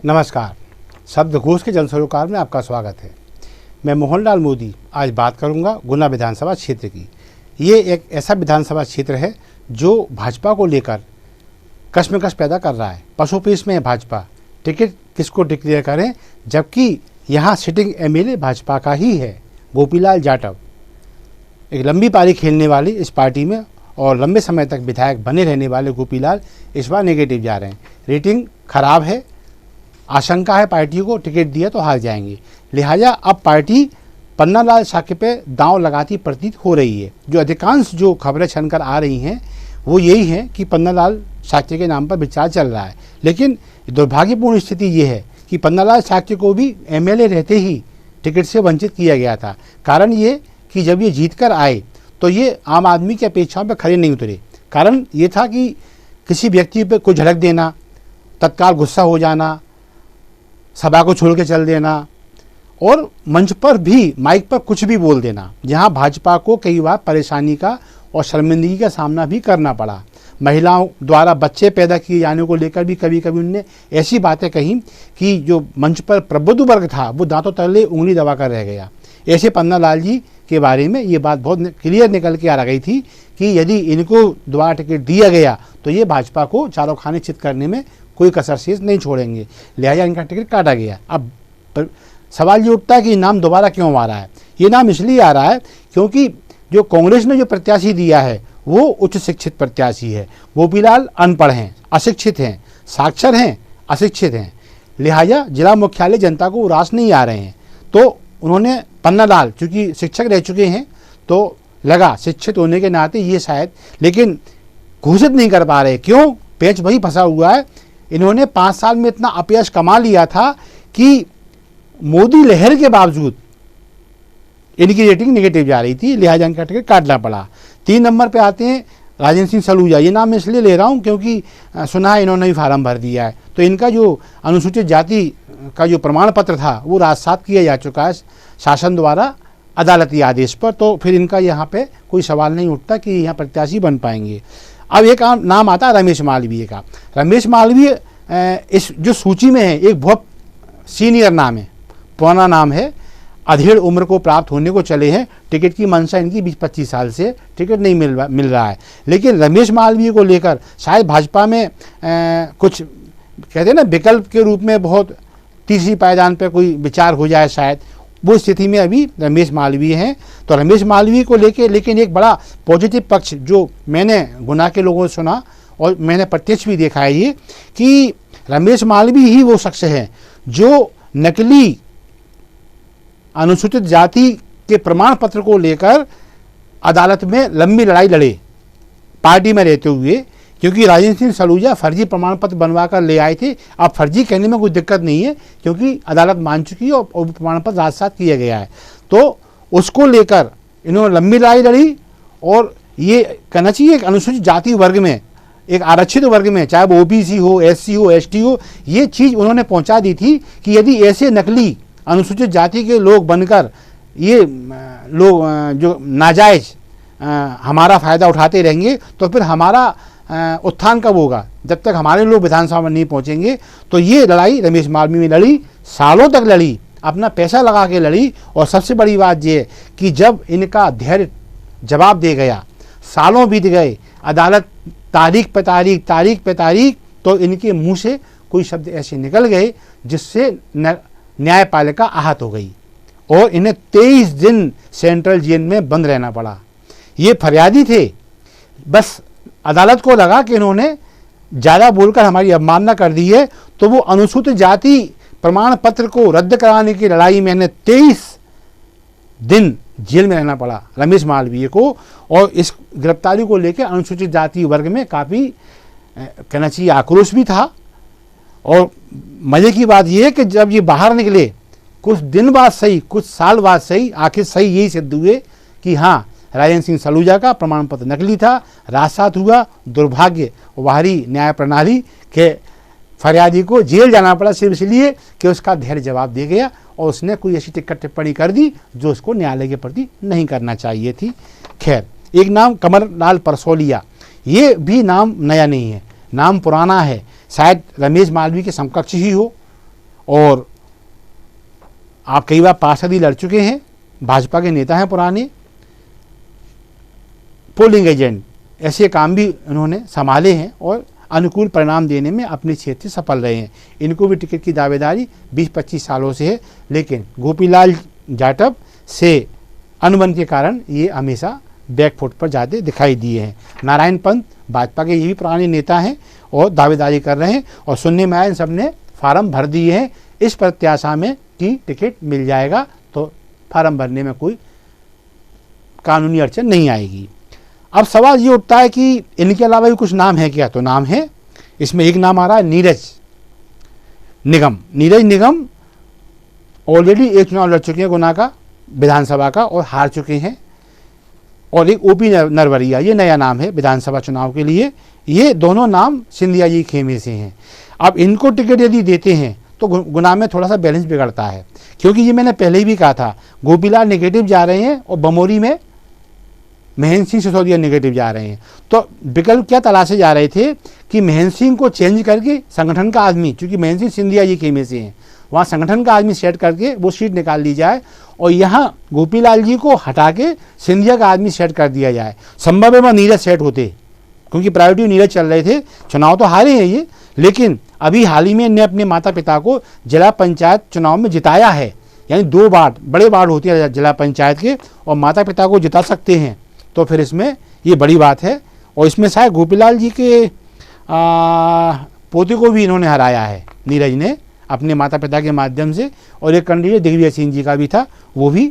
नमस्कार। शब्दकोश के जन सरोकार में आपका स्वागत है। मैं मोहनलाल मोदी आज बात करूंगा गुना विधानसभा क्षेत्र की। ये एक ऐसा विधानसभा क्षेत्र है जो भाजपा को लेकर कश्मकश पैदा कर रहा है। पशुपेश में है भाजपा, टिकट किसको डिक्लेयर करें, जबकि यहाँ सिटिंग एमएलए भाजपा का ही है, गोपीलाल जाटव। एक लंबी पारी खेलने वाली इस पार्टी में और लंबे समय तक विधायक बने रहने वाले गोपीलाल इस बार नेगेटिव जा रहे हैं। रेटिंग खराब है, आशंका है पार्टी को टिकट दिया तो हार जाएंगे। लिहाजा अब पार्टी पन्नालाल साक्य पे दांव लगाती प्रतीत हो रही है। जो अधिकांश जो खबरें छनकर आ रही हैं वो यही है कि पन्नालाल साक्य के नाम पर विचार चल रहा है। लेकिन दुर्भाग्यपूर्ण स्थिति ये है कि पन्नालाल साक्य को भी एमएलए रहते ही टिकट से वंचित किया गया था। कारण ये कि जब ये जीत कर आए तो ये आम आदमी की अपेक्षाओं पर खड़े नहीं उतरे। कारण ये था कि किसी व्यक्ति पर कोई झलक देना, तत्काल गुस्सा हो जाना, सभा को छोड़ के चल देना और मंच पर भी माइक पर कुछ भी बोल देना, जहां भाजपा को कई बार परेशानी का और शर्मिंदगी का सामना भी करना पड़ा। महिलाओं द्वारा बच्चे पैदा किए जाने को लेकर भी कभी कभी उनने ऐसी बातें कही कि जो मंच पर प्रबुद्ध वर्ग था वो दांतों तले उंगली दबा कर रह गया। ऐसे पन्नालाल जी के बारे में ये बात बहुत क्लियर निकल के आ गई थी कि यदि इनको दोबारा टिकट दिया गया तो ये भाजपा को चारों खाने चित करने में कोई कसर शेष नहीं छोड़ेंगे। लिहाजा इनका टिकट काटा गया। अब सवाल ये उठता है कि नाम दोबारा क्यों आ रहा है। ये नाम इसलिए आ रहा है क्योंकि जो कांग्रेस ने जो प्रत्याशी दिया है वो उच्च शिक्षित प्रत्याशी है। गोपीलाल अनपढ़ हैं, अशिक्षित हैं, साक्षर हैं, अशिक्षित हैं। लिहाजा जिला मुख्यालय जनता को रास नहीं आ रहे हैं। तो उन्होंने पन्नालाल चूँकि शिक्षक रह चुके हैं तो लगा शिक्षित होने के नाते ये शायद, लेकिन घोषित नहीं कर पा रहे। क्यों? पेच वही फंसा हुआ है। इन्होंने 5 साल में इतना अपयश कमा लिया था कि मोदी लहर के बावजूद इनकी रेटिंग नेगेटिव जा रही थी। लिहाजा इनका टिकट काटना पड़ा। 3 नंबर पे आते हैं राजेंद्र सिंह सलूजा। ये नाम मैं इसलिए ले रहा हूँ क्योंकि सुना है इन्होंने भी फार्म भर दिया है। तो इनका जो अनुसूचित जाति का जो प्रमाण पत्र था वो राजसात किया जा चुका है शासन द्वारा अदालती आदेश पर। तो फिर इनका यहाँ पे कोई सवाल नहीं उठता कि यहाँ प्रत्याशी बन पाएंगे। अब एक नाम आता है रमेश मालवीय का। रमेश मालवीय इस जो सूची में है एक बहुत सीनियर नाम है, पुराना नाम है। अधेड़ उम्र को प्राप्त होने को चले हैं। टिकट की मंशा इनकी 20-25 साल से टिकट नहीं मिल रहा है। लेकिन रमेश मालवीय को लेकर शायद भाजपा में कुछ कहते हैं ना विकल्प के रूप में बहुत तीसरी पायदान पर कोई विचार हो जाए, शायद वो स्थिति में अभी रमेश मालवीय हैं। तो रमेश मालवीय को लेके लेकिन एक बड़ा पॉजिटिव पक्ष जो मैंने गुना के लोगों से सुना और मैंने प्रत्यक्ष भी देखा है ये कि रमेश मालवीय ही वो शख्स है जो नकली अनुसूचित जाति के प्रमाण पत्र को लेकर अदालत में लंबी लड़ाई लड़े पार्टी में रहते हुए। क्योंकि राजेंद्र सिंह सलूजा फर्जी प्रमाण पत्र बनवा कर ले आए थे। अब फर्जी कहने में कोई दिक्कत नहीं है क्योंकि अदालत मान चुकी है और प्रमाण पत्र राजसात किया गया है। तो उसको लेकर इन्होंने लंबी लड़ाई लड़ी और ये कहना चाहिए एक अनुसूचित जाति वर्ग में, एक आरक्षित वर्ग में, चाहे वो ओबीसी हो, एससी हो, एसटी हो, ये चीज़ उन्होंने पहुंचा दी थी कि यदि ऐसे नकली अनुसूचित जाति के लोग बनकर ये लोग जो नाजायज हमारा फ़ायदा उठाते रहेंगे तो फिर हमारा उत्थान कब होगा? जब तक हमारे लोग विधानसभा में नहीं पहुंचेंगे। तो ये लड़ाई रमेश मालवीय में लड़ी, सालों तक लड़ी, अपना पैसा लगा के लड़ी। और सबसे बड़ी बात ये है कि जब इनका धैर्य जवाब दे गया, सालों बीत गए, अदालत तारीख पे तारीख, तो इनके मुंह से कोई शब्द ऐसे निकल गए जिससे न्यायपालिका आहत हो गई और इन्हें 23 दिन सेंट्रल जेल में बंद रहना पड़ा। ये फरियादी थे, बस अदालत को लगा कि इन्होंने ज़्यादा बोलकर हमारी अवमानना कर दी है, तो वो अनुसूचित जाति प्रमाण पत्र को रद्द कराने की लड़ाई में 23 दिन जेल में रहना पड़ा रमेश मालवीय को। और इस गिरफ्तारी को लेकर अनुसूचित जाति वर्ग में काफ़ी कहना चाहिए आक्रोश भी था। और मज़े की बात यह है कि जब ये बाहर निकले कुछ दिन बाद सही, कुछ साल बाद सही, आखिर सही यही सिद्ध हुए कि हाँ, राजेंद्र सिंह सलूजा का प्रमाण पत्र नकली था, राजसात हुआ। दुर्भाग्य बाहरी न्याय प्रणाली के फरियादी को जेल जाना पड़ा सिर्फ इसलिए कि उसका धैर्य जवाब दे गया और उसने कोई ऐसी टिप्पणी कर दी जो उसको न्यायालय के प्रति नहीं करना चाहिए थी। खैर, एक नाम कमरलाल परसौलिया, ये भी नाम नया नहीं है, नाम पुराना है। शायद रमेश मालवीय के समकक्ष ही हो, और आप कई बार पार्षद ही लड़ चुके हैं, भाजपा के नेता हैं पुराने, पोलिंग एजेंट, ऐसे काम भी उन्होंने संभाले हैं और अनुकूल परिणाम देने में अपने क्षेत्र से सफल रहे हैं। इनको भी टिकट की दावेदारी 20-25 सालों से है, लेकिन गोपीलाल जाटव से अनुबंध के कारण ये हमेशा बैकफुट पर ज़्यादा दिखाई दिए हैं। नारायण पंत भाजपा के ये भी पुराने नेता हैं और दावेदारी कर रहे हैं और सुनने में आया इन सब ने फार्म भर दिए हैं इस प्रत्याशा में कि टिकट मिल जाएगा तो फार्म भरने में कोई कानूनी अड़चन नहीं आएगी। अब सवाल ये उठता है कि इनके अलावा भी कुछ नाम है क्या? तो नाम है, इसमें एक नाम आ रहा है नीरज निगम। नीरज निगम ऑलरेडी एक चुनाव लड़ चुके हैं गुना का विधानसभा का और हार चुके हैं, और एक ओपी नरवरिया, ये नया नाम है विधानसभा चुनाव के लिए। ये दोनों नाम सिंधिया जी खेमे से हैं। अब इनको टिकट यदि देते हैं तो गुना में थोड़ा सा बैलेंस बिगड़ता है, क्योंकि ये मैंने पहले ही भी कहा था, गोपीलाल नेगेटिव जा रहे हैं और बमोरी में महेंद्र सिंह सिसोदिया नेगेटिव जा रहे हैं। तो विकल्प क्या तलाशे जा रहे थे कि महेंद्र सिंह को चेंज करके संगठन का आदमी, चूंकि महेंद्र सिंह सिंधिया जी खेमे से हैं, वहाँ संगठन का आदमी सेट करके वो सीट निकाल ली जाए और यहाँ गोपीलाल जी को हटा के सिंधिया का आदमी सेट कर दिया जाए। संभव है वह नीरज सेट होते, क्योंकि प्रायोरिटी नीरज चल रहे थे। चुनाव तो हारे हैं ये, लेकिन अभी हाल ही में इन्हें अपने माता पिता को जिला पंचायत चुनाव में जिताया है, यानी 2 बार बड़े वार्ड होती है जिला पंचायत के, और माता पिता को जिता सकते हैं, तो फिर इसमें ये बड़ी बात है। और इसमें शायद गोपीलाल जी के पोते को भी इन्होंने हराया है नीरज ने अपने माता पिता के माध्यम से, और एक कैंडिडेट दिग्विजय सिंह जी का भी था, वो भी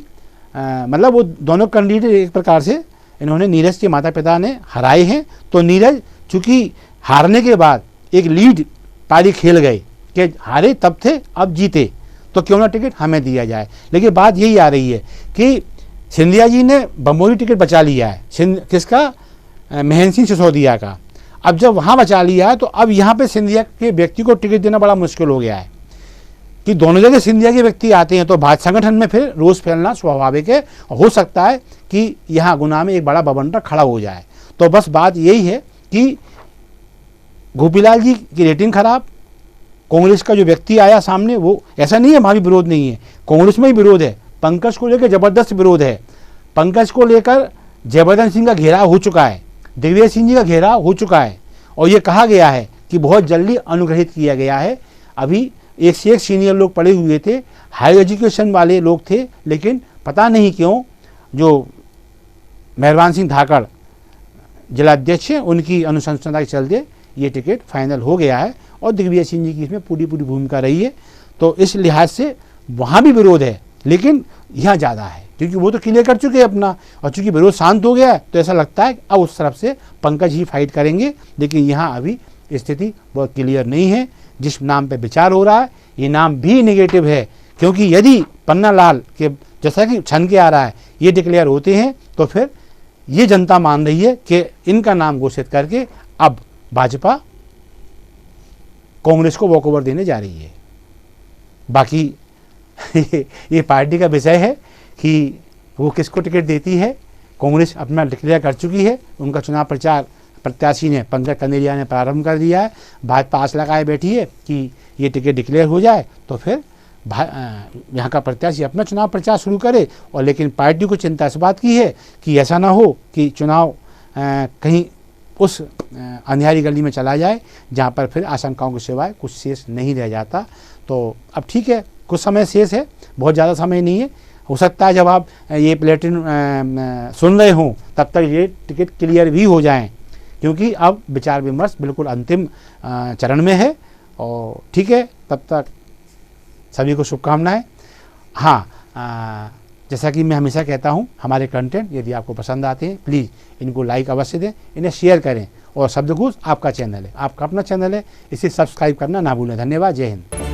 मतलब वो दोनों कैंडिडेट एक प्रकार से इन्होंने नीरज के माता पिता ने हराए हैं। तो नीरज चूँकि हारने के बाद एक लीड पारी खेल गए कि हारे तब थे अब जीते, तो क्यों ना टिकट हमें दिया जाए। लेकिन बात यही आ रही है कि सिंधिया जी ने बमोरी टिकट बचा लिया है, किसका? महेंद्र सिंह सिसोदिया का। अब जब वहाँ बचा लिया है तो अब यहाँ पे सिंधिया के व्यक्ति को टिकट देना बड़ा मुश्किल हो गया है कि दोनों जगह सिंधिया के व्यक्ति आते हैं, तो भाजपा संगठन में फिर रोष फैलना स्वाभाविक है। हो सकता है कि यहाँ गुना में एक बड़ा बवंडर खड़ा हो जाए। तो बस बात यही है कि गोपीलाल जी की रेटिंग खराब, कांग्रेस का जो व्यक्ति आया सामने, वो ऐसा नहीं है वहाँ भी विरोध नहीं है, कांग्रेस में ही विरोध है, पंकज को लेकर जबरदस्त विरोध है। पंकज को लेकर जयवर्धन सिंह का घेराव हो चुका है, दिग्विजय सिंह जी का घेराव हो चुका है, और ये कहा गया है कि बहुत जल्दी अनुग्रहित किया गया है। अभी एक से एक सीनियर लोग पड़े हुए थे, हाई एजुकेशन वाले लोग थे, लेकिन पता नहीं क्यों जो मेहरबान सिंह धाकड़ जिलाध्यक्ष हैं, उनकी अनुशंसना के चलते ये टिकट फाइनल हो गया है, और दिग्विजय सिंह जी की इसमें पूरी भूमिका रही है। तो इस लिहाज से वहाँ भी विरोध है, लेकिन यहाँ ज़्यादा है, क्योंकि वो तो क्लियर कर चुके हैं अपना, और चूंकि विरोध शांत हो गया है तो ऐसा लगता है कि अब उस तरफ से पंकज ही फाइट करेंगे। लेकिन यहाँ अभी स्थिति बहुत क्लियर नहीं है। जिस नाम पे विचार हो रहा है ये नाम भी नेगेटिव है, क्योंकि यदि पन्ना लाल के जैसा कि छन के आ रहा है ये डिक्लेयर होते हैं तो फिर ये जनता मान रही है कि इनका नाम घोषित करके अब भाजपा कांग्रेस को वॉकओवर देने जा रही है। बाकी ये पार्टी का विषय है कि वो किसको टिकट देती है। कांग्रेस अपना डिक्लेयर कर चुकी है, उनका चुनाव प्रचार प्रत्याशी ने पंकज कनेरिया ने प्रारंभ कर दिया है। भाजपा आस लगाए बैठी है कि ये टिकट डिक्लेयर हो जाए तो फिर यहाँ का प्रत्याशी अपना चुनाव प्रचार शुरू करे। और लेकिन पार्टी को चिंता इस बात की है कि ऐसा ना हो कि चुनाव कहीं उस अंधेरी गली में चला जाए जहाँ पर फिर आशंकाओं के सिवाय कुछ शेष नहीं रह जाता। तो अब ठीक है, कुछ समय शेष है, बहुत ज़्यादा समय नहीं है। हो सकता है जब आप ये बुलेटिन सुन रहे हों तब तक ये टिकट क्लियर भी हो जाएं, क्योंकि अब विचार विमर्श बिल्कुल अंतिम चरण में है। और ठीक है, तब तक सभी को शुभकामनाएं। हाँ, जैसा कि मैं हमेशा कहता हूँ, हमारे कंटेंट यदि आपको पसंद आते हैं प्लीज़ इनको लाइक अवश्य दें, इन्हें शेयर करें। और शब्दकोश आपका चैनल है, आपका अपना चैनल है, इसे सब्सक्राइब करना ना भूलें। धन्यवाद, जय हिंद।